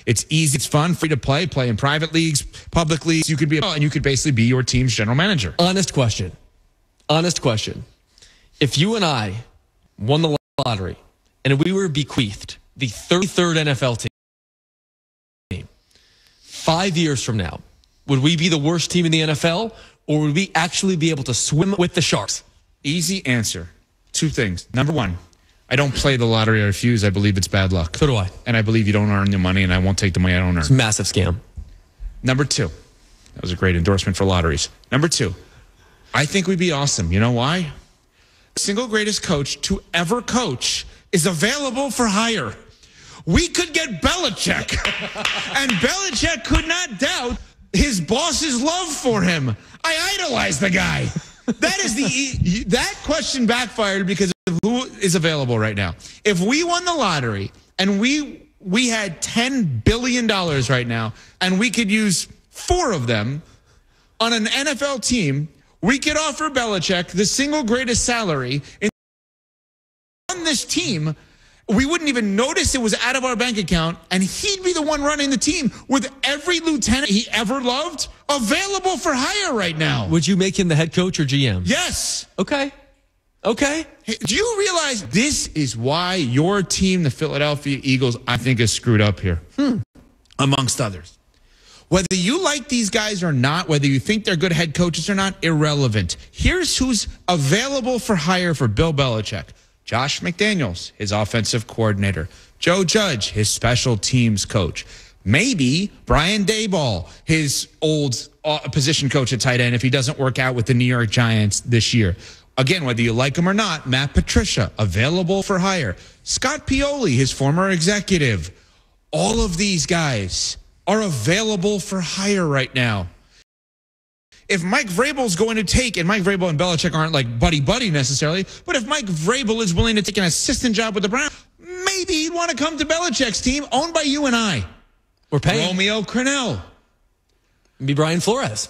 It's easy. It's fun. Free to play. Play in private leagues, public leagues. You could be, and you could basically be your team's general manager. Honest question. If you and I won the lottery and we were bequeathed the 33rd NFL team, 5 years from now, would we be the worst team in the NFL, or would we actually be able to swim with the Sharks? Easy answer. Two things. Number one, I don't play the lottery. I refuse. I believe it's bad luck. So do I. And I believe you don't earn the money, and I won't take the money I don't earn. It's a massive scam. Number two, that was a great endorsement for lotteries. Number two, I think we'd be awesome. You know why? The single greatest coach to ever coach is available for hire. We could get Belichick, and Belichick could not doubt his boss's love for him. I idolize the guy. That question backfired because of who is available right now. If we won the lottery and we had $10 billion right now and we could use 4 of them on an NFL team, we could offer Belichick the single greatest salary on this team. We wouldn't even notice it was out of our bank account, and he'd be the one running the team with every lieutenant he ever loved available for hire right now. Would you make him the head coach or GM? Yes. Okay. Hey, do you realize this is why your team, the Philadelphia Eagles, I think is screwed up here, amongst others? Whether you like these guys or not, whether you think they're good head coaches or not, irrelevant. Here's who's available for hire for Bill Belichick. Josh McDaniels, his offensive coordinator. Joe Judge, his special teams coach. Maybe Brian Daboll, his old position coach at tight end, if he doesn't work out with the New York Giants this year. Again, whether you like him or not, Matt Patricia, available for hire. Scott Pioli, his former executive. All of these guys are available for hire right now. If Mike Vrabel's going to take, and Mike Vrabel and Belichick aren't like buddy-buddy necessarily, but if Mike Vrabel is willing to take an assistant job with the Browns, maybe he'd want to come to Belichick's team owned by you and I. We're paying. Romeo Crennel. Be Brian Flores.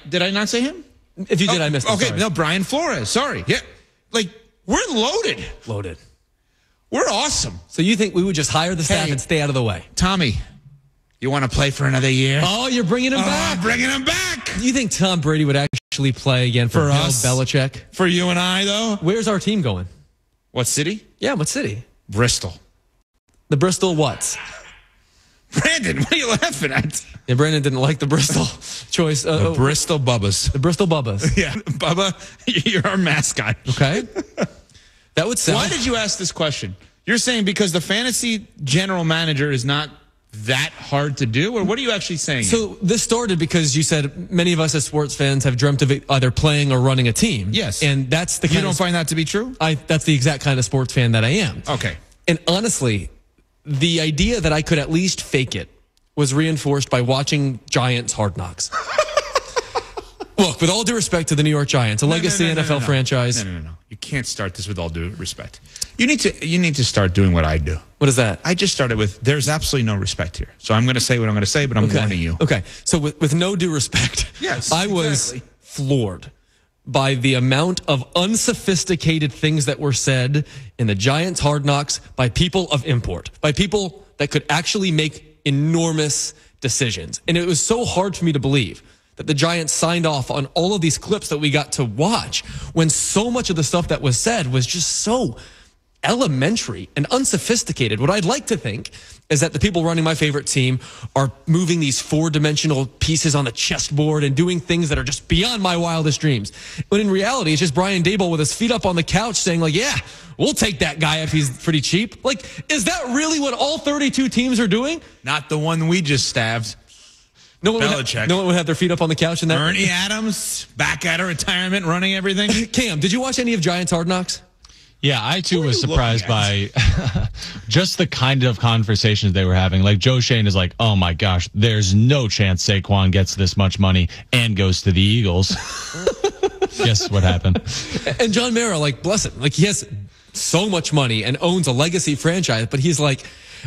Did I not say him? If you did, I missed it. Okay, sorry. no, Brian Flores. Sorry. Yeah. Like, we're loaded. We're awesome. So you think we would just hire the staff and stay out of the way? Tommy, you want to play for another year? Oh, you're bringing him back. I'm bringing him back. Do you think Tom Brady would actually play again for us? Belichick? For you and I, though? Where's our team going? What city? Yeah, what city? Bristol. The Bristol what? Brandon, what are you laughing at? Yeah, Brandon didn't like the Bristol choice. The Bristol Bubbas. The Bristol Bubbas. Yeah, Bubba, you're our mascot. Okay. That would sound... Why did you ask this question? You're saying because the fantasy general manager is not that hard to do, or what are you actually saying? So this started because you said many of us as sports fans have dreamt of either playing or running a team. Yes. And that's the kind You don't find that to be true? That's the exact kind of sports fan that I am. Okay. And honestly, the idea that I could at least fake it was reinforced by watching Giants Hard Knocks. Look, with all due respect to the New York Giants, a legacy NFL franchise. No. You can't start this with all due respect. You need to start doing what I do. What is that? I just started with, there's absolutely no respect here. So I'm going to say what I'm going to say, but I'm warning you. Okay. So with no due respect, yes, I was floored by the amount of unsophisticated things that were said in the Giants Hard Knocks by people of import, by people that could actually make enormous decisions. And it was so hard for me to believe that the Giants signed off on all of these clips that we got to watch when so much of the stuff that was said was just so elementary and unsophisticated. What I'd like to think is that the people running my favorite team are moving these 4-dimensional pieces on the chessboard and doing things that are just beyond my wildest dreams. But in reality, it's just Brian Daboll with his feet up on the couch saying like, yeah, we'll take that guy if he's pretty cheap. Like, is that really what all 32 teams are doing? Not the one we just stabbed. No one would have their feet up on the couch in that. Ernie Adams, back out of retirement, running everything. Cam, did you watch any of Giants Hard Knocks? Yeah, I too was surprised by just the kind of conversations they were having. Like Joe Shane is like, oh my gosh, there's no chance Saquon gets this much money and goes to the Eagles. Guess what happened? And John Mara, like, bless him, like he has so much money and owns a legacy franchise, but he's like,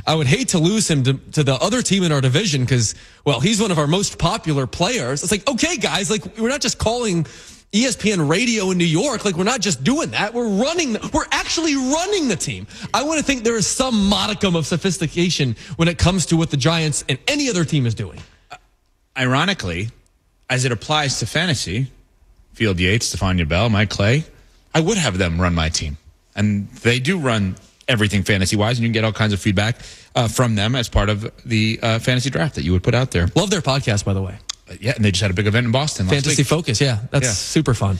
I would hate to lose him to the other team in our division because, well, he's one of our most popular players. It's like, okay, guys, like we're not just calling ESPN radio in New York. Like, we're not just doing that. We're actually running the team. I want to think there is some modicum of sophistication when it comes to what the Giants and any other team is doing. Ironically, as it applies to fantasy, Field Yates, Stephania Bell, Mike Clay, I would have them run my team. And they do run everything fantasy-wise, and you can get all kinds of feedback from them as part of the fantasy draft that you would put out there. Love their podcast, by the way. Yeah, and they just had a big event in Boston last Fantasy week. Focus, yeah. That's super fun.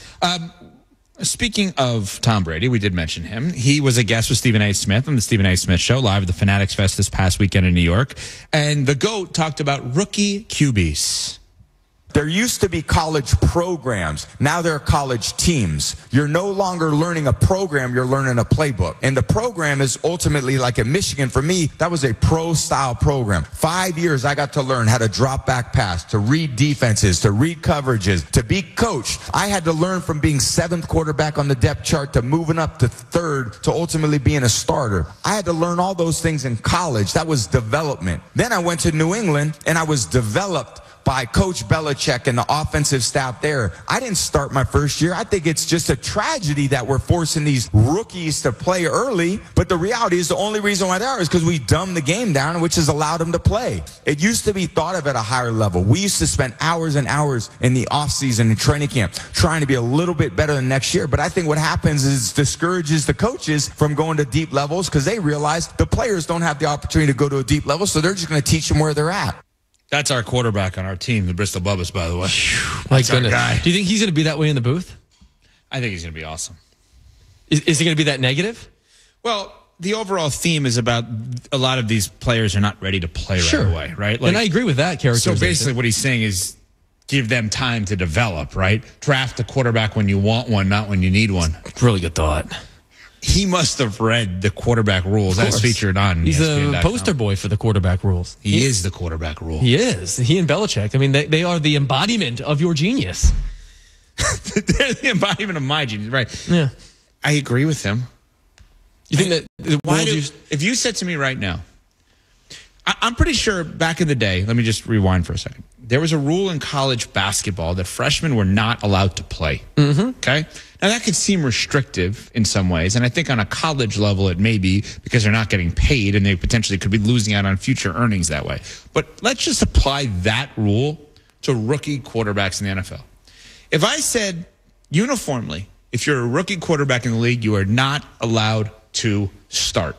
Speaking of Tom Brady, we did mention him. He was a guest with Stephen A. Smith on the Stephen A. Smith Show, live at the Fanatics Fest this past weekend in New York. And the GOAT talked about rookie QBs. There used to be college programs. Now there are college teams. You're no longer learning a program, you're learning a playbook. And the program is ultimately, like at Michigan, for me, that was a pro-style program. 5 years I got to learn how to drop back pass, to read defenses, to read coverages, to be coached. I had to learn from being 7th quarterback on the depth chart to moving up to 3rd to ultimately being a starter. I had to learn all those things in college. That was development. Then I went to New England and I was developed by Coach Belichick and the offensive staff there. I didn't start my first year. I think it's just a tragedy that we're forcing these rookies to play early. But the reality is the only reason why they are is because we dumbed the game down, which has allowed them to play. It used to be thought of at a higher level. We used to spend hours and hours in the offseason and training camp trying to be a little bit better than next year. But I think what happens is discourages the coaches from going to deep levels because they realize the players don't have the opportunity to go to a deep level, so they're just going to teach them where they're at. That's our quarterback on our team, the Bristol Bubbas, by the way. My goodness. Do you think he's going to be that way in the booth? I think he's going to be awesome. Is he going to be that negative? Well, the overall theme is about a lot of these players are not ready to play right away, right? Like, and I agree with that characterization. So basically what he's saying is give them time to develop, right? Draft a quarterback when you want one, not when you need one. Really good thought. He must have read the quarterback rules as featured on He's ESPN.com. a poster boy for the quarterback rules. He is the quarterback rule. He is. He and Belichick. I mean, they are the embodiment of your genius. They're the embodiment of my genius, right? Yeah. I agree with him. You think that the world if you said to me right now, I'm pretty sure back in the day, let me just rewind for a second. There was a rule in college basketball that freshmen were not allowed to play. Mm-hmm. Okay? Now, that could seem restrictive in some ways, and I think on a college level it may be because they're not getting paid and they potentially could be losing out on future earnings that way. But let's just apply that rule to rookie quarterbacks in the NFL. If I said uniformly, if you're a rookie quarterback in the league, you are not allowed to start.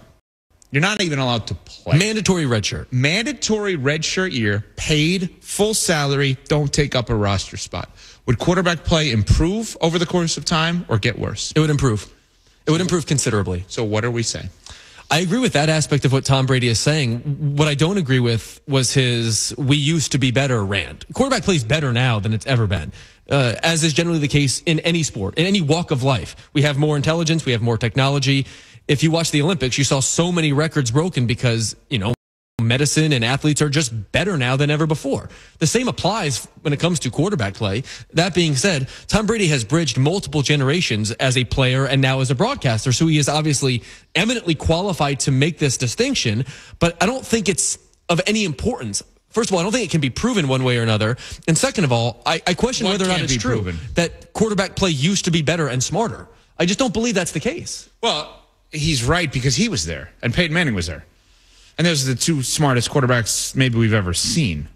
You're not even allowed to play. Mandatory redshirt. Mandatory redshirt year, paid, full salary, don't take up a roster spot. Would quarterback play improve over the course of time or get worse? It would improve. It would improve considerably. So what are we saying? I agree with that aspect of what Tom Brady is saying. What I don't agree with was his "we used to be better" rant. Quarterback plays better now than it's ever been, as is generally the case in any sport, in any walk of life. We have more intelligence. We have more technology. If you watch the Olympics, you saw so many records broken because, medicine and athletes are just better now than ever before. The same applies when it comes to quarterback play. That being said, Tom Brady has bridged multiple generations as a player and now as a broadcaster, so he is obviously eminently qualified to make this distinction, but I don't think it's of any importance. First of all, I don't think it can be proven one way or another. And second of all, I question whether or not it's true that quarterback play used to be better and smarter. I just don't believe that's the case. Well, he's right because he was there and Peyton Manning was there. And those are the two smartest quarterbacks maybe we've ever seen.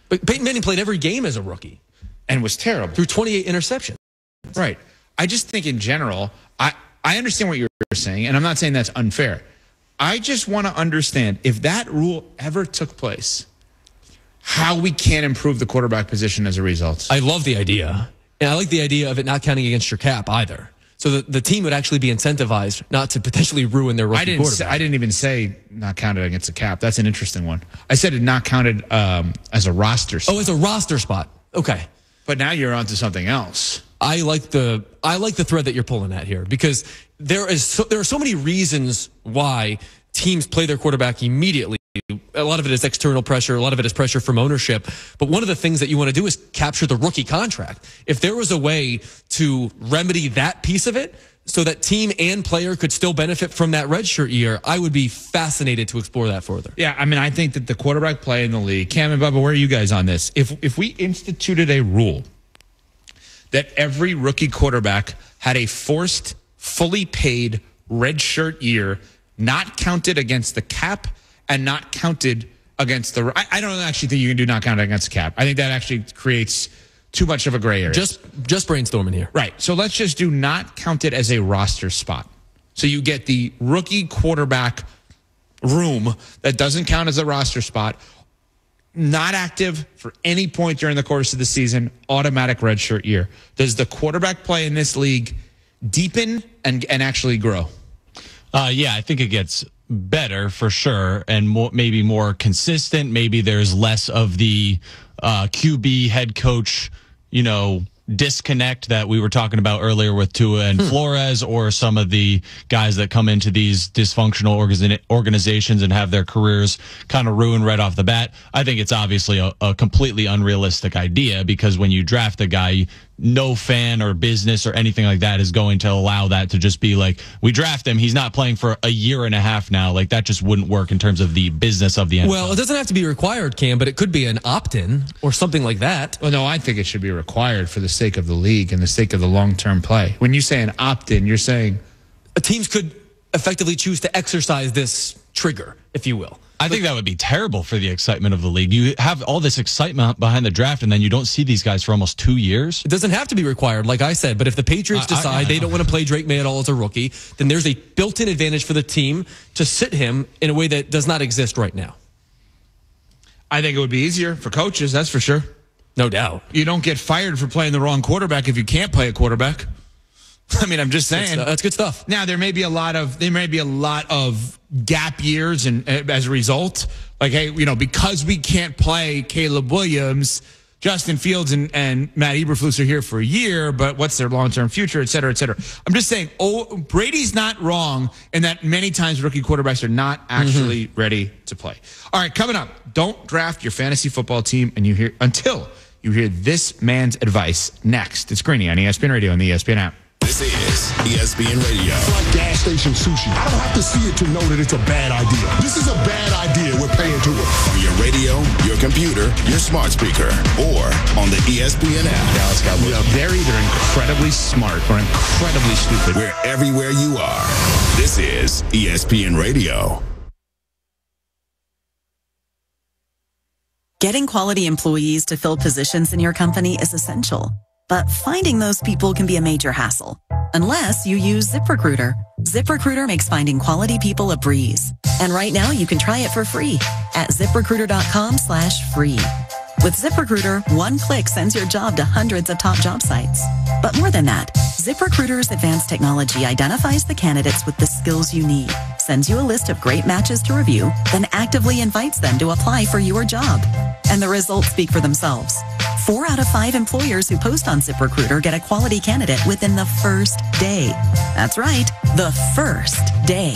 But Peyton Manning played every game as a rookie. And was terrible. Through 28 interceptions. Right. I just think in general, I understand what you're saying, and I'm not saying that's unfair. I just want to understand if that rule ever took place, how we can improve the quarterback position as a result. I love the idea. And I like the idea of it not counting against your cap either. So the team would actually be incentivized not to potentially ruin their rookie quarterback. I didn't even say not counted against the cap. That's an interesting one. I said it not counted as a roster spot. Oh, as a roster spot. Okay. But now you're onto something else. I like the thread that you're pulling at here because there are so many reasons why teams play their quarterback immediately. A lot of it is external pressure. A lot of it is pressure from ownership. But one of the things that you want to do is capture the rookie contract. If there was a way to remedy that piece of it so that team and player could still benefit from that redshirt year, I would be fascinated to explore that further. Yeah, I mean, I think that the quarterback play in the league, Cam and Bubba, where are you guys on this? If we instituted a rule that every rookie quarterback had a forced, fully paid redshirt year, not counted against the cap and not counted against the... I don't actually think you can do not count against the cap. I think that actually creates too much of a gray area. Just brainstorming here. Right. So let's just do not count it as a roster spot. So you get the rookie quarterback room that doesn't count as a roster spot, not active for any point during the course of the season, automatic redshirt year. Does the quarterback play in this league deepen and actually grow? Yeah, I think it gets better for sure, and maybe more consistent. Maybe there's less of the QB head coach, disconnect that we were talking about earlier with Tua and Flores, or some of the guys that come into these dysfunctional organizations and have their careers kind of ruined right off the bat. I think it's obviously a completely unrealistic idea, because when you draft a guy, no fan or business or anything like that is going to allow that to just be like, we draft him, he's not playing for a year and a half now. Like, that just wouldn't work in terms of the business of the NFL. Well, it doesn't have to be required, Cam, but it could be an opt-in or something like that. Well, no, I think it should be required for the sake of the league and the sake of the long-term play. When you say an opt-in, you're saying teams could effectively choose to exercise this trigger, if you will. I think that would be terrible for the excitement of the league. You have all this excitement behind the draft, and then you don't see these guys for almost 2 years. It doesn't have to be required, like I said, but if the Patriots decide they don't want to play Drake May at all as a rookie, then there's a built-in advantage for the team to sit him in a way that does not exist right now. I think it would be easier for coaches, that's for sure. No doubt. You don't get fired for playing the wrong quarterback if you can't play a quarterback. I mean, I'm just saying. That's good stuff. Now, there may be a lot of gap years, and as a result, like, hey, because we can't play Caleb Williams, Justin Fields and Matt Eberflus are here for a year, but what's their long-term future, et cetera, et cetera. I'm just saying, Brady's not wrong in that many times rookie quarterbacks are not actually ready to play. All right, coming up, don't draft your fantasy football team until you hear this man's advice next. It's Greeny on ESPN Radio and the ESPN app. This is ESPN Radio. It's like gas station sushi. I don't have to see it to know that it's a bad idea. This is a bad idea. We're paying to it. On your radio, your computer, your smart speaker, or on the ESPN app. Dallas Cowboys. They're either incredibly smart or incredibly stupid. We're everywhere you are. This is ESPN Radio. Getting quality employees to fill positions in your company is essential. But finding those people can be a major hassle, unless you use ZipRecruiter. ZipRecruiter makes finding quality people a breeze. And right now you can try it for free at ZipRecruiter.com/free. With ZipRecruiter, one click sends your job to hundreds of top job sites. But more than that, ZipRecruiter's advanced technology identifies the candidates with the skills you need, sends you a list of great matches to review, then actively invites them to apply for your job. And the results speak for themselves. 4 out of 5 employers who post on ZipRecruiter get a quality candidate within the first day. That's right, the first day.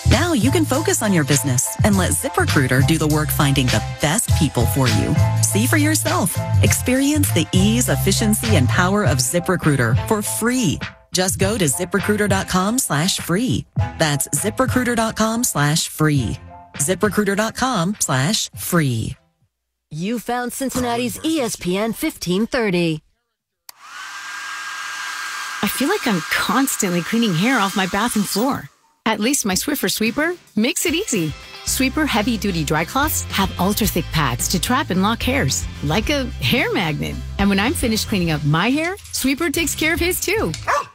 Now you can focus on your business and let ZipRecruiter do the work finding the best people for you. See for yourself. Experience the ease, efficiency, and power of ZipRecruiter for free. Just go to ZipRecruiter.com/free. That's ZipRecruiter.com/free. ZipRecruiter.com/free. You found Cincinnati's ESPN 1530. I feel like I'm constantly cleaning hair off my bathroom floor. At least my Swiffer Sweeper makes it easy. Sweeper heavy-duty dry cloths have ultra-thick pads to trap and lock hairs, like a hair magnet. And when I'm finished cleaning up my hair, Sweeper takes care of his too.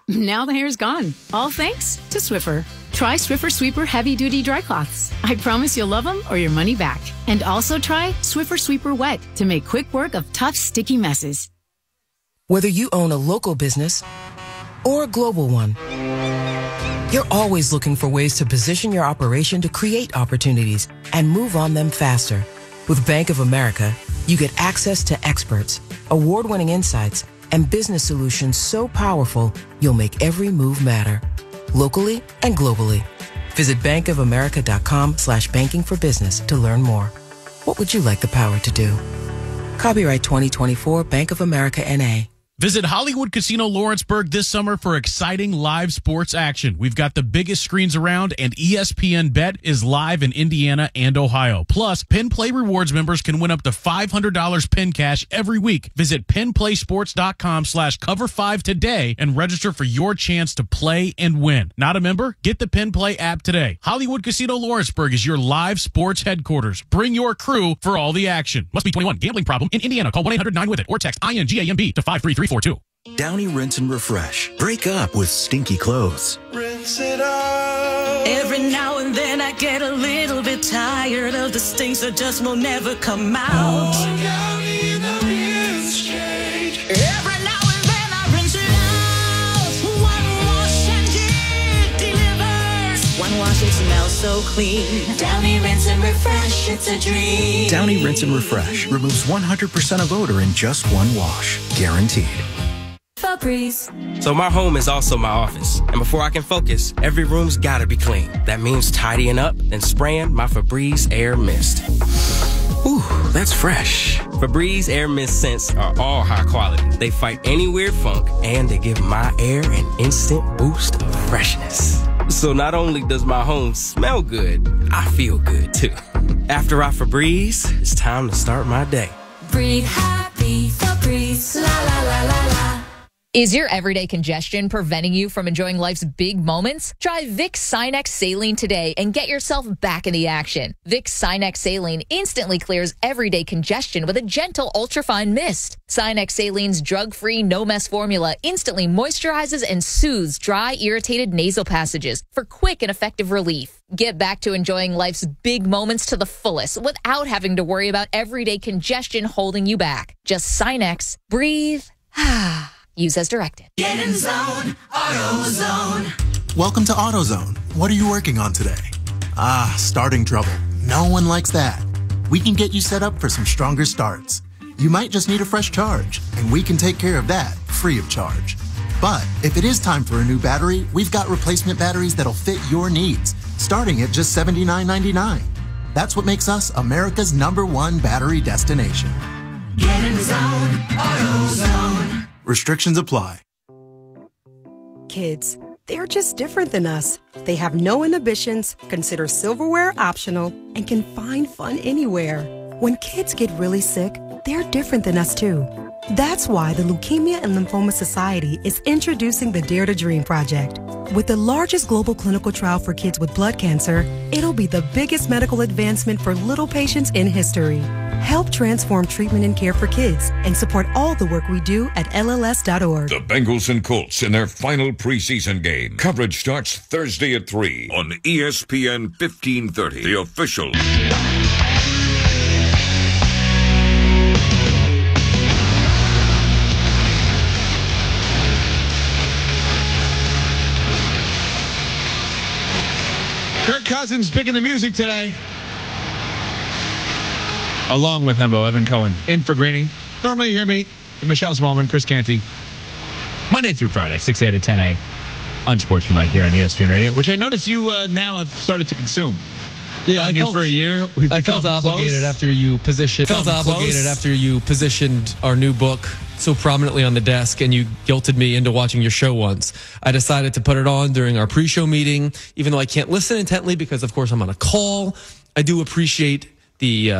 Now the hair's gone, all thanks to Swiffer. Try Swiffer Sweeper heavy-duty dry cloths. I promise you'll love them or your money back. And also try Swiffer Sweeper Wet to make quick work of tough, sticky messes. Whether you own a local business or a global one, you're always looking for ways to position your operation to create opportunities and move on them faster. With Bank of America, you get access to experts, award-winning insights, and business solutions so powerful, you'll make every move matter. Locally and globally. Visit bankofamerica.com/banking for business to learn more. What would you like the power to do? Copyright 2024 Bank of America N.A. Visit Hollywood Casino Lawrenceburg this summer for exciting live sports action. We've got the biggest screens around, and ESPN Bet is live in Indiana and Ohio. Plus, Pin Play Rewards members can win up to $500 Pin Cash every week. Visit pinplaysports.com/cover5 today and register for your chance to play and win. Not a member? Get the Pin Play app today. Hollywood Casino Lawrenceburg is your live sports headquarters. Bring your crew for all the action. Must be 21. Gambling problem in Indiana. Call 1-800-9-WITH-IT or text INGAMB to 53342. Downy Rinse and Refresh. Break up with stinky clothes. Rinse it out. Every now and then I get a little bit tired of the stinks that just will never come out. Oh, Downy, the rinse change. Every now and then I rinse it out. One wash and it delivers. One wash, it smells so clean. Downy Rinse and Refresh, it's a dream. Downy Rinse and Refresh removes 100% of odor in just one wash. Guaranteed. Febreze. So my home is also my office. And before I can focus, every room's gotta be clean. That means tidying up and spraying my Febreze Air Mist. Ooh, that's fresh. Febreze Air Mist scents are all high quality. They fight any weird funk, and they give my air an instant boost of freshness. So not only does my home smell good, I feel good too. After I Febreze, it's time to start my day. Breathe happy, Febreze, la la la la la. Is your everyday congestion preventing you from enjoying life's big moments? Try Vicks Sinex Saline today and get yourself back in the action. Vicks Sinex Saline instantly clears everyday congestion with a gentle ultrafine mist. Sinex Saline's drug-free, no-mess formula instantly moisturizes and soothes dry, irritated nasal passages for quick and effective relief. Get back to enjoying life's big moments to the fullest without having to worry about everyday congestion holding you back. Just Sinex, breathe, use as directed. Get in zone, AutoZone. Welcome to AutoZone. What are you working on today? Starting trouble. No one likes that. We can get you set up for some stronger starts. You might just need a fresh charge, and we can take care of that free of charge. But if it is time for a new battery, we've got replacement batteries that'll fit your needs, starting at just $79.99. That's what makes us America's #1 battery destination. Get in zone, AutoZone. Restrictions apply. Kids, they're just different than us. They have no inhibitions, consider silverware optional, and can find fun anywhere. When kids get really sick, they're different than us too. That's why the Leukemia and Lymphoma Society is introducing the Dare to Dream Project. With the largest global clinical trial for kids with blood cancer, it'll be the biggest medical advancement for little patients in history. Help transform treatment and care for kids and support all the work we do at LLS.org. The Bengals and Colts in their final preseason game. Coverage starts Thursday at 3 on ESPN 1530, the official. Kirk Cousins picking the music today. Along with Hembo, Evan Cohen. In for Greeny. Normally you hear me, Michelle Smallman, Chris Canty. Monday through Friday, 6 a to 10 a on Sportsmanlike here on ESPN Radio, which I notice you now have started to consume. Yeah, I felt for a year. I felt obligated after you positioned. After you positioned our new book so prominently on the desk, and you guilted me into watching your show once. I decided to put it on during our pre-show meeting, even though I can't listen intently because, of course, I'm on a call. I do appreciate the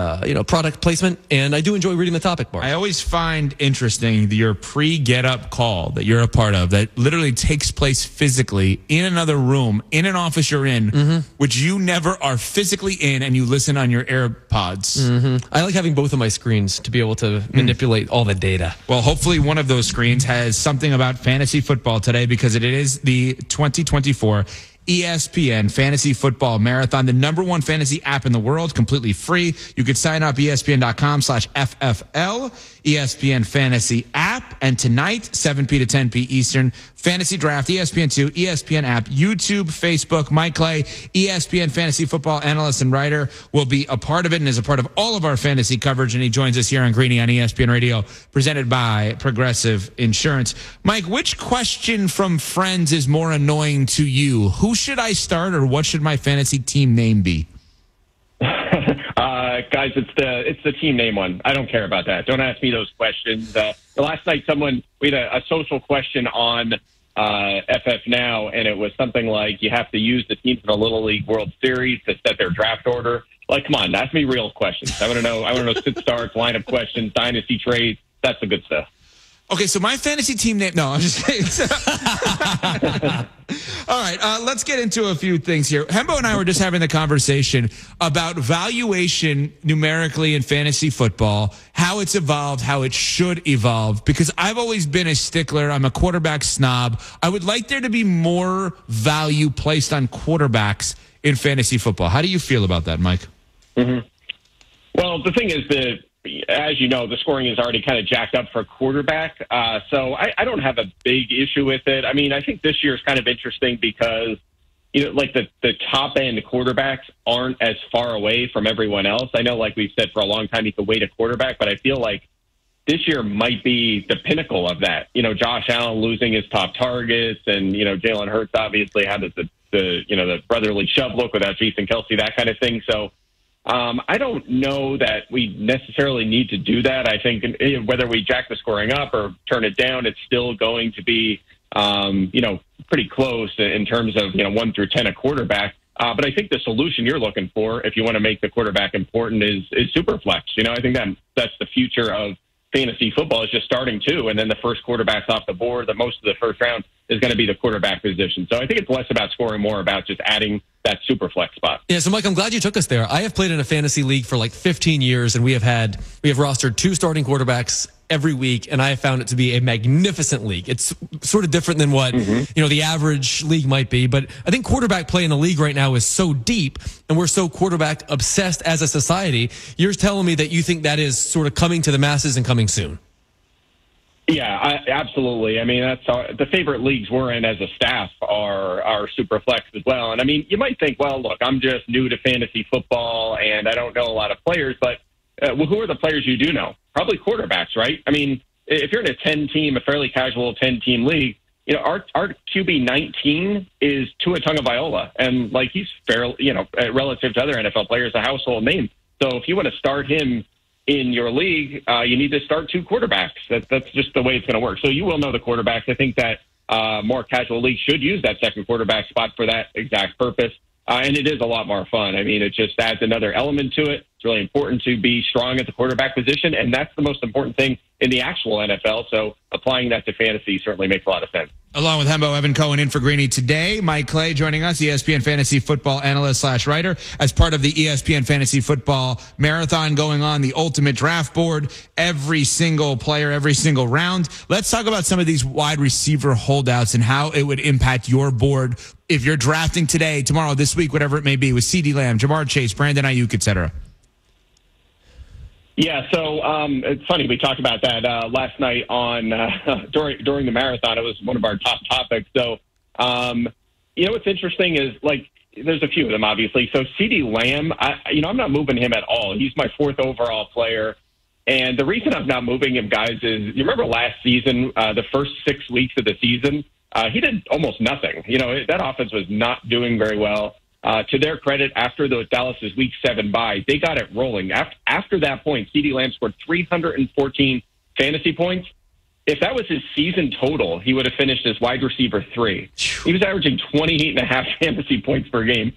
product placement, and I do enjoy reading the topic bar. I always find interesting your pre-get-up call that you're a part of that literally takes place physically in another room, in an office you're in, which you never are physically in, and you listen on your AirPods. I like having both of my screens to be able to manipulate all the data. Well, hopefully one of those screens has something about fantasy football today, because it is the 2024 ESPN Fantasy Football Marathon, the #1 fantasy app in the world, completely free. You could sign up ESPN.com/FFL, ESPN Fantasy app. And tonight, 7 p to 10 p Eastern, Fantasy Draft, ESPN2, ESPN app, YouTube, Facebook. Mike Clay, ESPN Fantasy Football analyst and writer, will be a part of it and is a part of all of our fantasy coverage. And he joins us here on Greeny on ESPN Radio, presented by Progressive Insurance. Mike, which question from friends is more annoying to you? Who should I start, or what should my fantasy team name be? I Guys, it's the team name one. I don't care about that. Don't ask me those questions. Last night, we had a social question on FF Now, and it was something like you have to use the teams in the Little League World Series to set their draft order. Like, come on, ask me real questions. I want to know sit starts, lineup questions, dynasty trades. That's the good stuff. Okay, so my fantasy team name. No, I'm just kidding. All right, let's get into a few things here. Hembo and I were just having the conversation about valuation numerically in fantasy football, how it's evolved, how it should evolve, because I've always been a stickler. I'm a quarterback snob. I would like there to be more value placed on quarterbacks in fantasy football. How do you feel about that, Mike? Mm-hmm. Well, the thing is that, as you know, the scoring is already kind of jacked up for quarterback. So I don't have a big issue with it. I mean, I think this year is kind of interesting because, like the top end quarterbacks aren't as far away from everyone else. I know, like we've said for a long time, you can wait a quarterback, but I feel like this year might be the pinnacle of that. Josh Allen losing his top targets, and, Jalen Hurts obviously had the brotherly shove look without Jason Kelsey, that kind of thing. So, I don't know that we necessarily need to do that. I think whether we jack the scoring up or turn it down, it's still going to be, pretty close in terms of, 1 through 10 a quarterback. But I think the solution you're looking for, if you want to make the quarterback important, is super flex. I think that's the future of fantasy football, is just starting 2, and then the first quarterback's off the board. The most of the first round is going to be the quarterback position. So I think it's less about scoring, more about just adding that super flex spot. Yeah, so Mike, I'm glad you took us there. I have played in a fantasy league for like 15 years, and we have rostered 2 starting quarterbacks every week, and I have found it to be a magnificent league. It's sort of different than what the average league might be, but I think quarterback play in the league right now is so deep, and we're so quarterback obsessed as a society. You're telling me that you think that is sort of coming to the masses and coming soon? Yeah, absolutely. I mean, that's the favorite leagues we're in as a staff are super flex as well. And I mean, you might think, well, look, I'm just new to fantasy football and I don't know a lot of players, but who are the players you do know? Probably quarterbacks, right? I mean, if you're in a 10-team, a fairly casual 10-team league, our QB 19 is Tua Tagovailoa, and like he's fairly, relative to other NFL players, a household name. So if you want to start him in your league, you need to start 2 quarterbacks. That's just the way it's going to work. So you will know the quarterbacks. I think that more casual leagues should use that second quarterback spot for that exact purpose. And it is a lot more fun. I mean, it just adds another element to it. It's really important to be strong at the quarterback position, and that's the most important thing in the actual NFL. So applying that to fantasy certainly makes a lot of sense. Along with Hembo, Evan Cohen in for Greeny today. Mike Clay joining us, ESPN Fantasy Football Analyst / writer, as part of the ESPN Fantasy Football Marathon going on, the ultimate draft board, every single player, every single round. Let's talk about some of these wide receiver holdouts and how it would impact your board if you're drafting today, tomorrow, this week, whatever it may be, with CeeDee Lamb, Jamar Chase, Brandon Ayuk, etc. Yeah, so it's funny. We talked about that last night on during the marathon. It was one of our top topics. So, what's interesting is, like, there's a few of them, obviously. So CeeDee Lamb, I'm not moving him at all. He's my 4th overall player. And the reason I'm not moving him, guys, is you remember last season, the first 6 weeks of the season, he did almost nothing. That offense was not doing very well. To their credit, after the Dallas's Week 7 bye, they got it rolling. After that point, CeeDee Lamb scored 314 fantasy points. If that was his season total, he would have finished as wide receiver 3. He was averaging 28.5 fantasy points per game.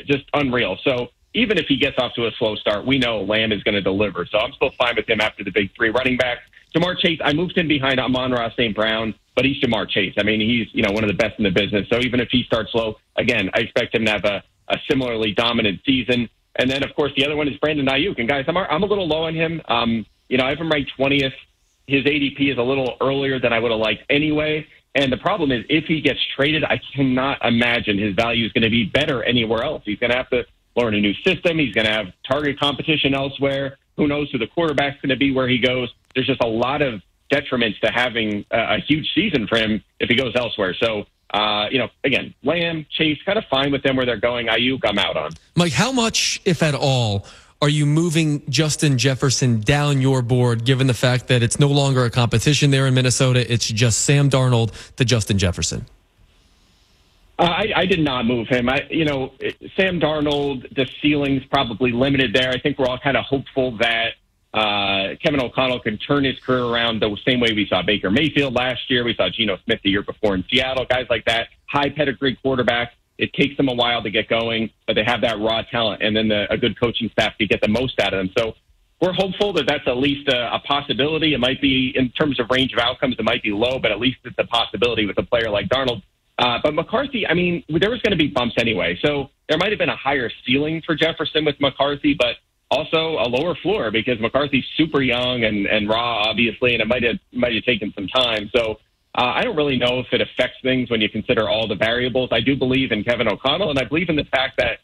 Just unreal. So even if he gets off to a slow start, we know Lamb is going to deliver. So I'm still fine with him after the big 3 running backs. Jamar Chase, I moved him behind Amon-Ra St. Brown, but he's Jamar Chase. I mean, he's one of the best in the business. So even if he starts slow, again, I expect him to have a similarly dominant season. And then, of course, the other one is Brandon Ayuk. And, guys, I'm a little low on him. I have him ranked 20th. His ADP is a little earlier than I would have liked anyway. And the problem is, if he gets traded, I cannot imagine his value is going to be better anywhere else. He's going to have to learn a new system. He's going to have target competition elsewhere. Who knows who the quarterback's going to be where he goes. There's just a lot of detriments to having a huge season for him if he goes elsewhere. So, again, Lamb, Chase, kind of fine with them where they're going. Ayuk, I'm out on. Mike, how much, if at all, are you moving Justin Jefferson down your board, given the fact that it's no longer a competition there in Minnesota? It's just Sam Darnold to Justin Jefferson. I did not move him. Sam Darnold, the ceiling's probably limited there. I think we're all kind of hopeful that Kevin O'Connell can turn his career around the same way we saw Baker Mayfield last year. We saw Geno Smith the year before in Seattle. Guys like that, high pedigree quarterbacks. It takes them a while to get going, but they have that raw talent, and then a good coaching staff to get the most out of them. So we're hopeful that that's at least a possibility. It might be, in terms of range of outcomes, it might be low, but at least it's a possibility with a player like Darnold. But McCarthy, I mean, there was going to be bumps anyway. So there might have been a higher ceiling for Jefferson with McCarthy, but also a lower floor because McCarthy's super young and raw, obviously, and it might have taken some time. So I don't really know if it affects things when you consider all the variables. I do believe in Kevin O'Connell, and I believe in the fact that,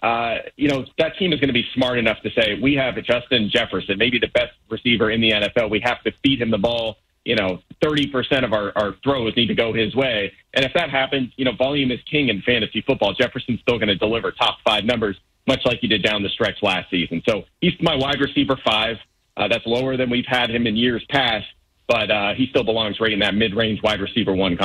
that team is going to be smart enough to say, we have Justin Jefferson, maybe the best receiver in the NFL. We have to feed him the ball. 30% of our throws need to go his way. And if that happens, volume is king in fantasy football. Jefferson's still going to deliver top 5 numbers, much like he did down the stretch last season. So he's my wide receiver 5. That's lower than we've had him in years past, but he still belongs right in that mid-range wide receiver 1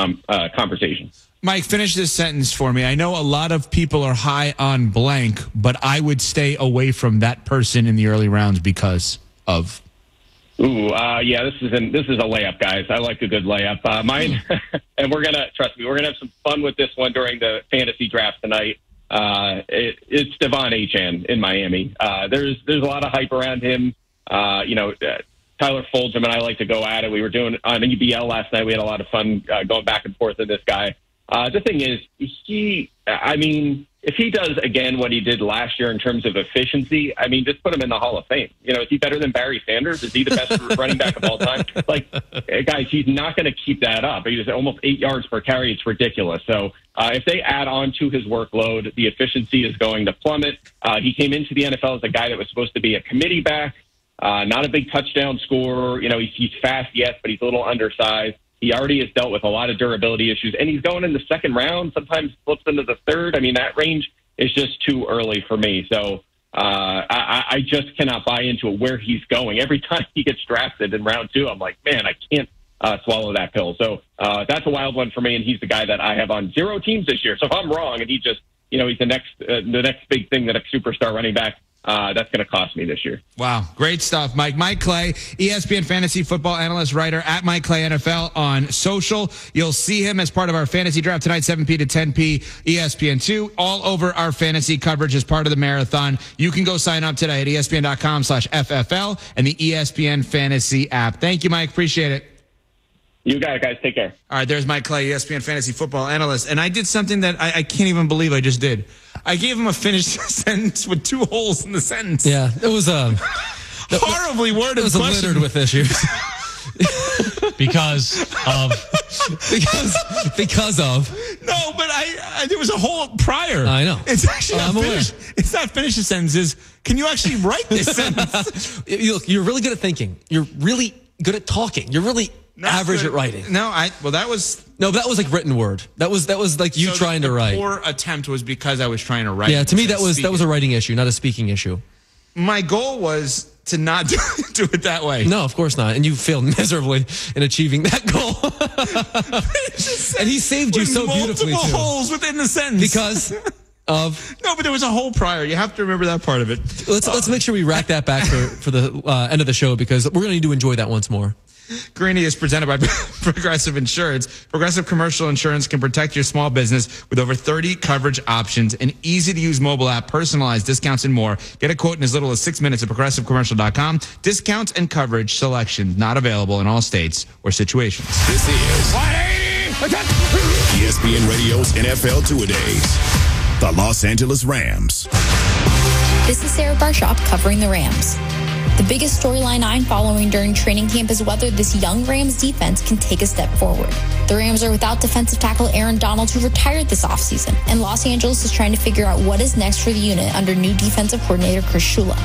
conversation. Mike, finish this sentence for me. I know a lot of people are high on blank, but I would stay away from that person in the early rounds because of... Yeah, this is a layup, guys. I like a good layup. Mine, and we're gonna have some fun with this one during the fantasy draft tonight. It's Devon Achane in Miami. There's a lot of hype around him. Tyler Fulgham and I like to go at it. We were doing on EBL last night. We had a lot of fun going back and forth with this guy. The thing is, if he does again what he did last year in terms of efficiency, just put him in the Hall of Fame. Is he better than Barry Sanders? Is he the best running back of all time? Guys, he's not going to keep that up. He's almost 8 yards per carry. It's ridiculous. So if they add on to his workload, the efficiency is going to plummet. He came into the NFL as a guy that was supposed to be a committee back, not a big touchdown scorer. He's fast, yes, but he's a little undersized. He already has dealt with a lot of durability issues, and he's going in the second round, sometimes slips into the third. That range is just too early for me. So I just cannot buy into where he's going. Every time he gets drafted in round 2, I'm like, man, I can't swallow that pill. So that's a wild one for me, and he's the guy that I have on 0 teams this year. So if I'm wrong and he just, he's the next big thing, the next superstar running back, that's going to cost me this year. Wow. Great stuff, Mike. Mike Clay, ESPN fantasy football analyst, writer at Mike Clay NFL on social. You'll see him as part of our fantasy draft tonight, 7P to 10P, ESPN2, all over our fantasy coverage as part of the marathon. You can go sign up today at ESPN.com/FFL and the ESPN fantasy app. Thank you, Mike. Appreciate it. You got it, guys. Take care. All right, there's Mike Clay, ESPN fantasy football analyst. And I did something that I can't even believe I just did. I gave him a finished sentence with 2 holes in the sentence. Yeah, it was horribly worded. It was question. littered with issues. because of. No, but there was a whole prior. I know. It's actually not I'm finished. aware. It's not finished. The sentence is, can you actually write this sentence? Look, you're really good at thinking. You're really good at talking. You're really average at writing. No, that was like written word. That was like you trying to write. The poor attempt was because I was trying to write. Yeah, to me that was a writing issue, not a speaking issue. My goal was to not do it that way. No, of course not. And you failed miserably in achieving that goal. And he saved you so beautifully too. Multiple holes within the sentence. Because of no, but there was a whole prior. You have to remember that part of it. Let's make sure we rack that back for the end of the show because we're going to need to enjoy that once more. Greeny is presented by Progressive Insurance. Progressive Commercial Insurance can protect your small business with over 30 coverage options, an easy-to-use mobile app, personalized discounts, and more. Get a quote in as little as 6 minutes at progressivecommercial.com. Discounts and coverage selection not available in all states or situations. This is ESPN Radio's NFL Two-A-Days. The Los Angeles Rams. This is Sarah Barshop covering the Rams. The biggest storyline I'm following during training camp is whether this young Rams defense can take a step forward. The Rams are without defensive tackle Aaron Donald, who retired this offseason, and Los Angeles is trying to figure out what is next for the unit under new defensive coordinator Chris Shula.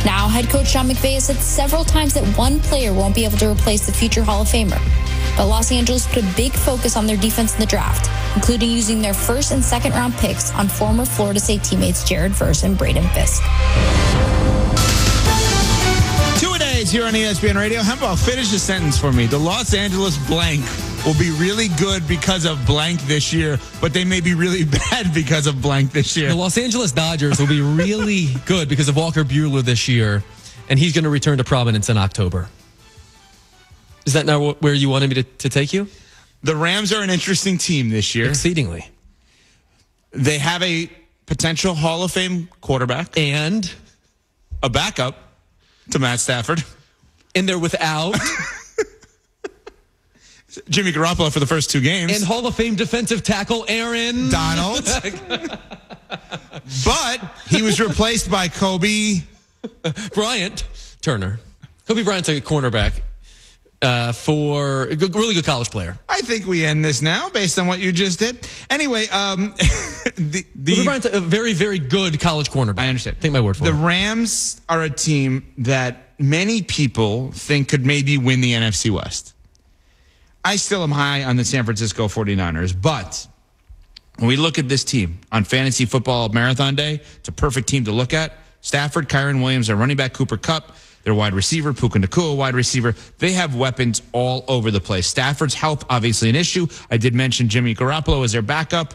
Now, head coach Sean McVay has said several times that one player won't be able to replace the future Hall of Famer. But Los Angeles put a big focus on their defense in the draft, including using their first and second round picks on former Florida State teammates Jared Verse and Braden Fisk. Two-A-Days here on ESPN Radio. How about finish the sentence for me? The Los Angeles blank will be really good because of blank this year, but they may be really bad because of blank this year. The Los Angeles Dodgers will be really good because of Walker Buehler this year, and he's going to return to prominence in October. Is that not where you wanted me to take you? The Rams are an interesting team this year. Exceedingly. They have a potential Hall of Fame quarterback. And a backup to Matt Stafford. And they're without Jimmy Garoppolo for the first 2 games. And Hall of Fame defensive tackle Aaron Donald. But he was replaced by Kobe Bryant Turner. Kobe Bryant's a cornerback. For a really good college player. I think we end this now based on what you just did. Anyway, Kobe Bryant's a very, very good college cornerback. I understand. Take my word for it. The Rams are a team that many people think could maybe win the NFC West. I still am high on the San Francisco 49ers, but when we look at this team on Fantasy Football Marathon Day, it's a perfect team to look at. Stafford, Kyron Williams, their running back Cooper Kupp, their wide receiver, Puka Nacua, wide receiver. They have weapons all over the place. Stafford's health, obviously an issue. I did mention Jimmy Garoppolo as their backup.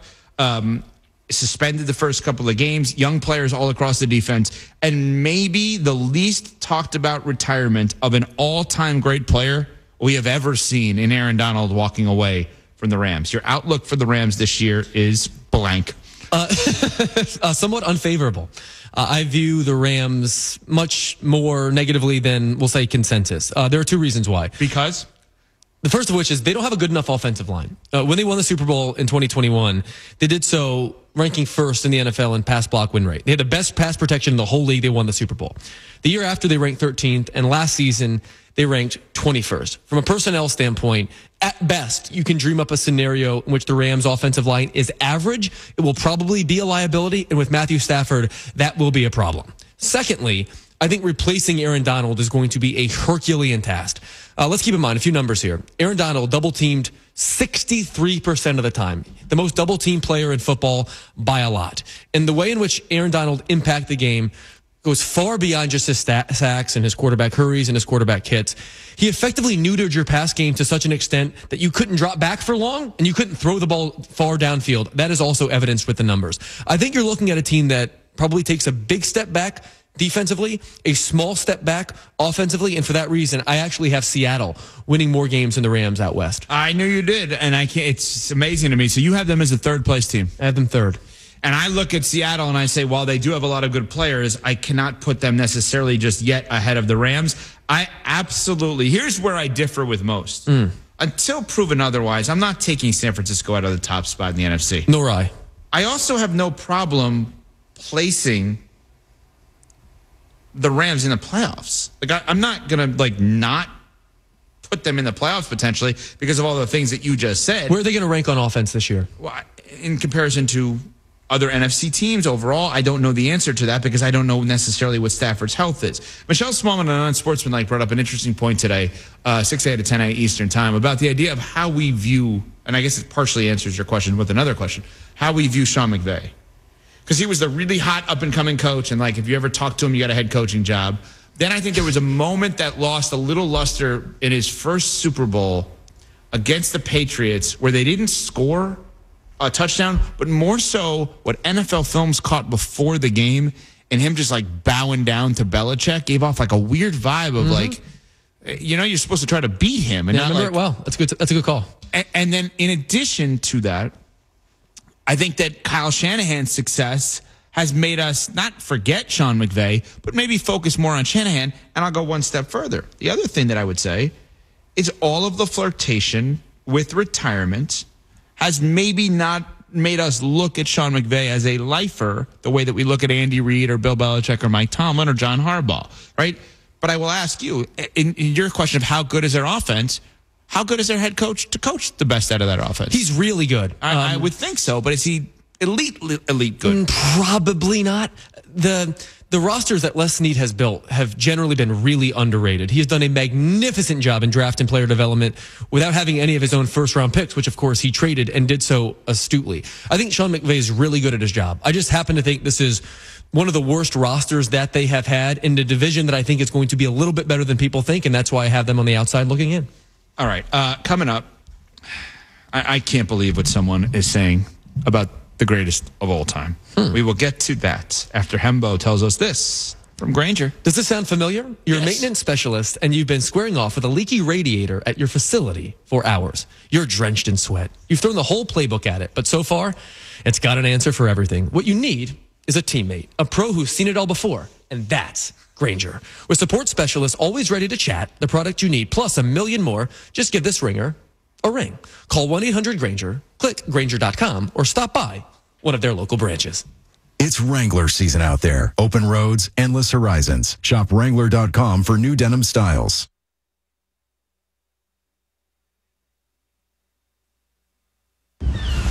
Suspended the first couple of games. Young players all across the defense. And maybe the least talked about retirement of an all-time great player we have ever seen in Aaron Donald walking away from the Rams. Your outlook for the Rams this year is blank. Somewhat unfavorable. I view the Rams much more negatively than, we'll say, consensus. There are 2 reasons why. Because? The first of which is they don't have a good enough offensive line. When they won the Super Bowl in 2021, they did so ranking first in the NFL in pass block win rate. They had the best pass protection in the whole league. They won the Super Bowl. The year after, they ranked 13th, and last season, they ranked 21st. From a personnel standpoint, at best, you can dream up a scenario in which the Rams' offensive line is average. It will probably be a liability, and with Matthew Stafford, that will be a problem. Secondly, I think replacing Aaron Donald is going to be a Herculean task. Let's keep in mind a few numbers here. Aaron Donald double-teamed 63% of the time. The most double-teamed player in football by a lot. And the way in which Aaron Donald impacted the game goes far beyond just his sacks and his quarterback hurries and his quarterback hits. He effectively neutered your pass game to such an extent that you couldn't drop back for long and you couldn't throw the ball far downfield. That is also evidenced with the numbers. I think you're looking at a team that probably takes a big step back defensively, a small step back offensively, and for that reason, I actually have Seattle winning more games than the Rams out west. I knew you did, and it's amazing to me. So you have them as a 3rd place team. I have them 3rd. And I look at Seattle and I say, while they do have a lot of good players, I cannot put them necessarily just yet ahead of the Rams. Here's where I differ with most. Until proven otherwise, I'm not taking San Francisco out of the top spot in the NFC. Nor I. I also have no problem placing the Rams in the playoffs. Like I'm not going to not put them in the playoffs potentially because of all the things that you just said. Where are they going to rank on offense this year? Well, in comparison to other NFC teams overall, I don't know the answer to that because I don't know necessarily what Stafford's health is. Michelle Smallman on Unsportsmanlike brought up an interesting point today, 6 a.m. to 10 a.m. Eastern time, about the idea of how we view, and I guess it partially answers your question with another question, how we view Sean McVay. Because he was the really hot up-and-coming coach, and if you ever talk to him, you got a head coaching job. Then I think there was a moment that lost a little luster in his first Super Bowl against the Patriots where they didn't score a touchdown, but more so what NFL Films caught before the game and him just bowing down to Belichick gave off a weird vibe of you're supposed to try to beat him. And I remember it well. That's a good call. And then in addition to that, I think that Kyle Shanahan's success has made us not forget Sean McVay, but maybe focus more on Shanahan. And I'll go one step further. The other thing that I would say is all of the flirtation with retirement has maybe not made us look at Sean McVay as a lifer the way that we look at Andy Reid or Bill Belichick or Mike Tomlin or John Harbaugh, right? But I will ask you, in your question of how good is their offense, how good is their head coach to coach the best out of that offense? He's really good. I would think so, but is he elite good? Probably not. The rosters that Les Snead has built have generally been really underrated. He has done a magnificent job in draft and player development without having any of his own first-round picks, which, of course, he traded and did so astutely. I think Sean McVay is really good at his job. I just happen to think this is one of the worst rosters that they have had in the division that I think is going to be a little bit better than people think, and that's why I have them on the outside looking in. All right. Coming up, I can't believe what someone is saying about the greatest of all time. We will get to that after Hembo tells us this from Granger. Does this sound familiar? You're a maintenance specialist, and you've been squaring off with a leaky radiator at your facility for hours. You're drenched in sweat. You've thrown the whole playbook at it, but so far, it's got an answer for everything. What you need is a teammate, a pro who's seen it all before, and that's Granger. With support specialists always ready to chat, the product you need, plus a million more, just give this ringer a ring. Call 1-800-GRANGER, click Granger.com, or stop by one of their local branches. It's Wrangler season out there. Open roads, endless horizons. Shop Wrangler.com for new denim styles.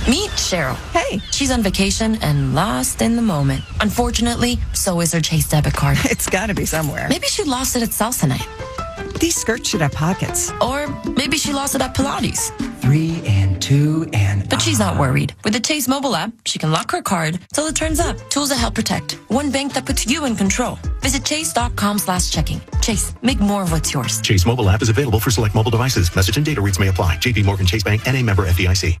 Meet Cheryl. Hey. She's on vacation and lost in the moment. Unfortunately, so is her Chase debit card. It's got to be somewhere. Maybe she lost it at salsa night. These skirts should have pockets. Or maybe she lost it at Pilates. 3 and 2 and... But she's not worried. With the Chase mobile app, she can lock her card till it turns up. Tools that help protect. One bank that puts you in control. Visit chase.com/checking. Chase, make more of what's yours. Chase mobile app is available for select mobile devices. Message and data rates may apply. JP Morgan Chase Bank, N.A. member FDIC.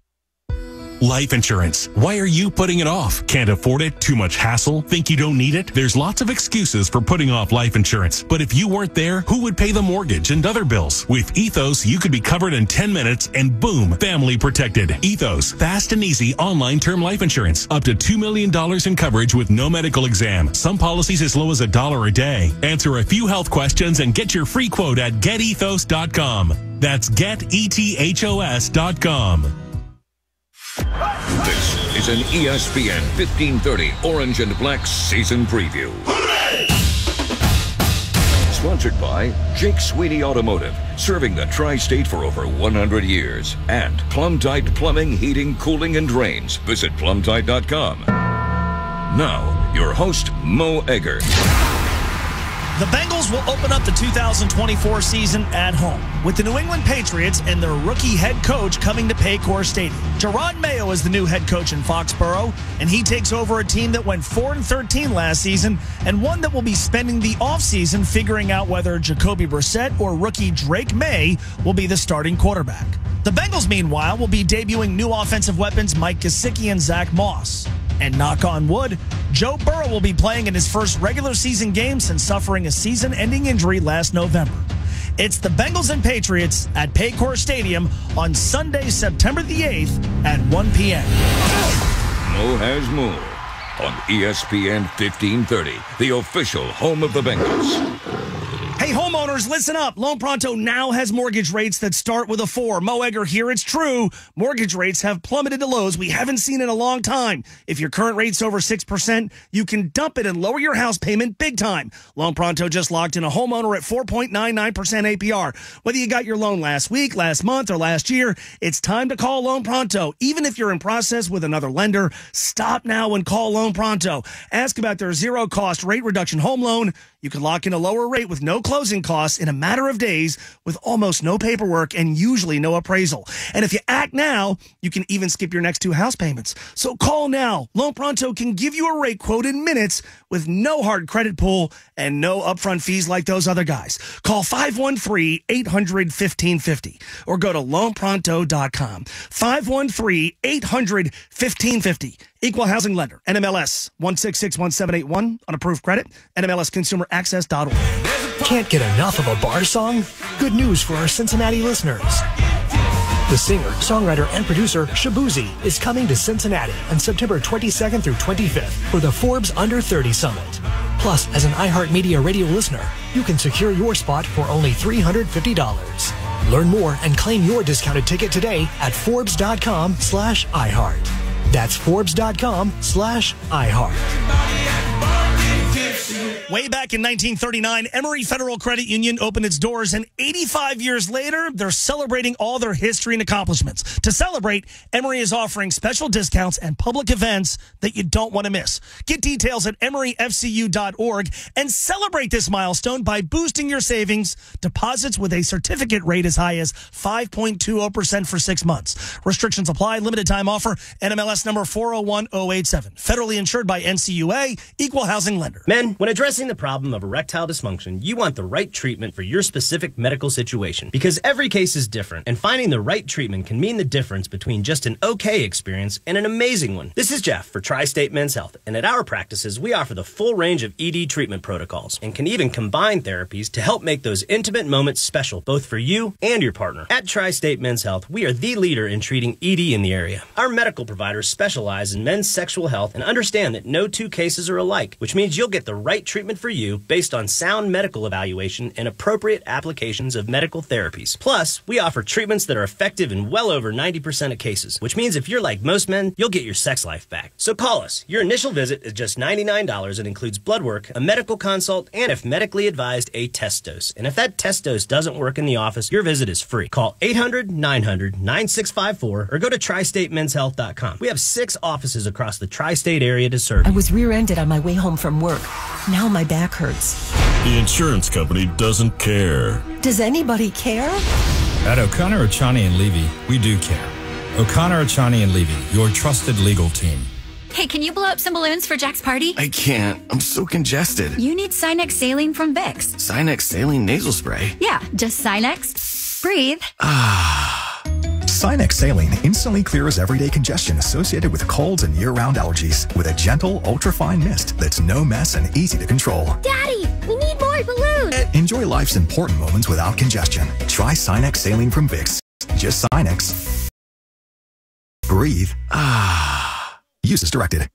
Life insurance. Why are you putting it off? Can't afford it? Too much hassle? Think you don't need it? There's lots of excuses for putting off life insurance. But if you weren't there, who would pay the mortgage and other bills? With Ethos, you could be covered in 10 minutes and boom, family protected. Ethos, fast and easy online term life insurance. Up to $2 million in coverage with no medical exam. Some policies as low as $1 a day. Answer a few health questions and get your free quote at getethos.com. That's getethos.com. This is an ESPN 1530 Orange and Black season preview. Sponsored by Jake Sweeney Automotive, serving the tri-state for over 100 years. And Plumtide Plumbing, Heating, Cooling, and Drains. Visit plumtide.com. Now, your host, Mo Egger. The Bengals will open up the 2024 season at home with the New England Patriots and their rookie head coach coming to Paycor Stadium. Gerard Mayo is the new head coach in Foxborough, and he takes over a team that went 4-13 last season and one that will be spending the offseason figuring out whether Jacoby Brissett or rookie Drake May will be the starting quarterback. The Bengals, meanwhile, will be debuting new offensive weapons Mike Gesicki and Zach Moss. And knock on wood, Joe Burrow will be playing in his first regular season game since suffering a season-ending injury last November. It's the Bengals and Patriots at Paycor Stadium on Sunday, September the 8th at 1 p.m. Mo has more on ESPN 1530, the official home of the Bengals. Hey, homeowners, listen up. Loan Pronto now has mortgage rates that start with a 4. Mo Egger here. It's true. Mortgage rates have plummeted to lows we haven't seen in a long time. If your current rate's over 6%, you can dump it and lower your house payment big time. Loan Pronto just locked in a homeowner at 4.99% APR. Whether you got your loan last week, last month, or last year, it's time to call Loan Pronto. Even if you're in process with another lender, stop now and call Loan Pronto. Ask about their zero-cost rate reduction home loan. You can lock in a lower rate with no closing costs in a matter of days with almost no paperwork and usually no appraisal. And if you act now, you can even skip your next 2 house payments. So call now. Loan Pronto can give you a rate quote in minutes with no hard credit pull and no upfront fees like those other guys. Call 513-800-1550 or go to loanpronto.com. 513-800-1550. Equal housing lender. NMLS 1661781 on approved credit. NMLSconsumeraccess.org. Can't get enough of a bar song? Good news for our Cincinnati listeners. The singer, songwriter, and producer Shabuzi is coming to Cincinnati on September 22nd through 25th for the Forbes Under 30 Summit. Plus, as an iHeartMedia radio listener, you can secure your spot for only $350. Learn more and claim your discounted ticket today at Forbes.com/iHeart. That's Forbes.com/iHeart. Way back in 1939, Emory Federal Credit Union opened its doors, and 85 years later, they're celebrating all their history and accomplishments. To celebrate, Emory is offering special discounts and public events that you don't want to miss. Get details at emoryfcu.org and celebrate this milestone by boosting your savings deposits with a certificate rate as high as 5.20% for 6 months. Restrictions apply. Limited time offer. NMLS number 401087. Federally insured by NCUA. Equal housing lender. Men, When addressing the problem of erectile dysfunction, you want the right treatment for your specific medical situation because every case is different, and finding the right treatment can mean the difference between just an okay experience and an amazing one. This is Jeff for Tri-State Men's Health, and at our practices, we offer the full range of ED treatment protocols and can even combine therapies to help make those intimate moments special, both for you and your partner. At Tri-State Men's Health, we are the leader in treating ED in the area. Our medical providers specialize in men's sexual health and understand that no two cases are alike, which means you'll get the right treatment for you based on sound medical evaluation and appropriate applications of medical therapies. Plus, we offer treatments that are effective in well over 90% of cases, which means if you're like most men, you'll get your sex life back. So call us. Your initial visit is just $99 and includes blood work, a medical consult, and if medically advised, a test dose. And if that test dose doesn't work in the office, your visit is free. Call 800-900-9654 or go to tristatemenshealth.com. We have 6 offices across the tri-state area to serve you. I was rear-ended on my way home from work. Now my back hurts. The insurance company doesn't care. Does anybody care? At O'Connor, Ochani & Levy, we do care. O'Connor, Ochani & Levy, your trusted legal team. Hey, can you blow up some balloons for Jack's party? I can't. I'm so congested. You need Sinex Saline from Vicks. Sinex Saline nasal spray? Yeah, just Sinex. Breathe. Sinex Saline instantly clears everyday congestion associated with colds and year-round allergies with a gentle, ultra-fine mist that's no mess and easy to control. Daddy, we need more balloons. Enjoy life's important moments without congestion. Try Sinex Saline from Vicks. Just Sinex. Breathe. Use as directed.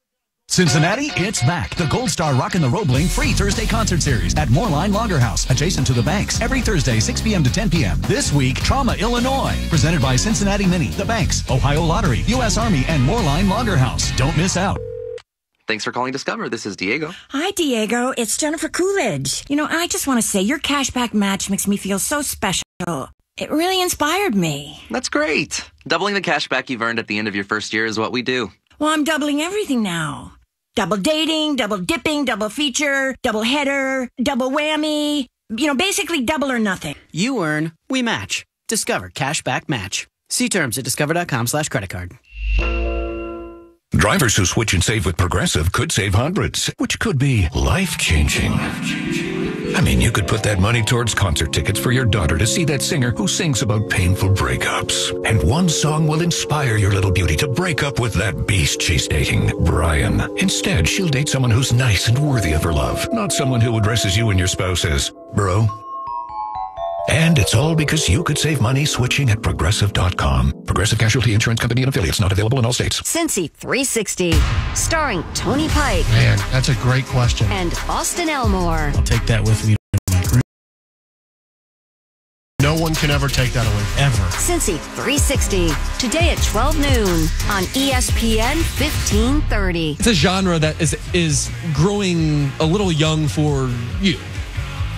Cincinnati, it's back. The Gold Star Rockin' the Roebling Free Thursday Concert Series at Moorline Lager House, adjacent to the Banks, every Thursday, 6 p.m. to 10 p.m. This week, Trauma, Illinois, presented by Cincinnati Mini, the Banks, Ohio Lottery, U.S. Army, and Moorline Lager House. Don't miss out. Thanks for calling Discover. This is Diego. Hi, Diego. It's Jennifer Coolidge. You know, I just want to say your cashback match makes me feel so special. It really inspired me. That's great. Doubling the cashback you've earned at the end of your first year is what we do. Well, I'm doubling everything now. Double dating, double dipping, double feature, double header, double whammy. You know, basically double or nothing. You earn, we match. Discover Cashback Match. See terms at discover.com/creditcard. Drivers who switch and save with Progressive could save hundreds, which could be life-changing. I mean, you could put that money towards concert tickets for your daughter to see that singer who sings about painful breakups. And one song will inspire your little beauty to break up with that beast she's dating, Brian. Instead, she'll date someone who's nice and worthy of her love, not someone who addresses you and your spouse as bro. And it's all because you could save money switching at Progressive.com. Progressive Casualty Insurance Company and affiliates, not available in all states. Cincy 360, starring Tony Pike. Man, that's a great question. And Austin Elmore. I'll take that with me. No one can ever take that away, ever. Cincy 360, today at 12 noon on ESPN 1530. It's a genre that is growing a little young for you.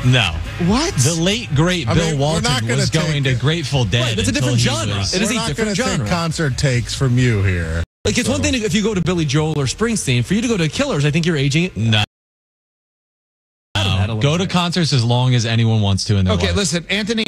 No. What? The late, great Bill Walton was going to Grateful Dead. Right, that's a different genre. It is a different genre. Take concert takes from you here. Like, it's one thing if you go to Billy Joel or Springsteen. For you to go to Killers, I think you're aging it. No. Go to concerts as long as anyone wants to in their life. Listen, Anthony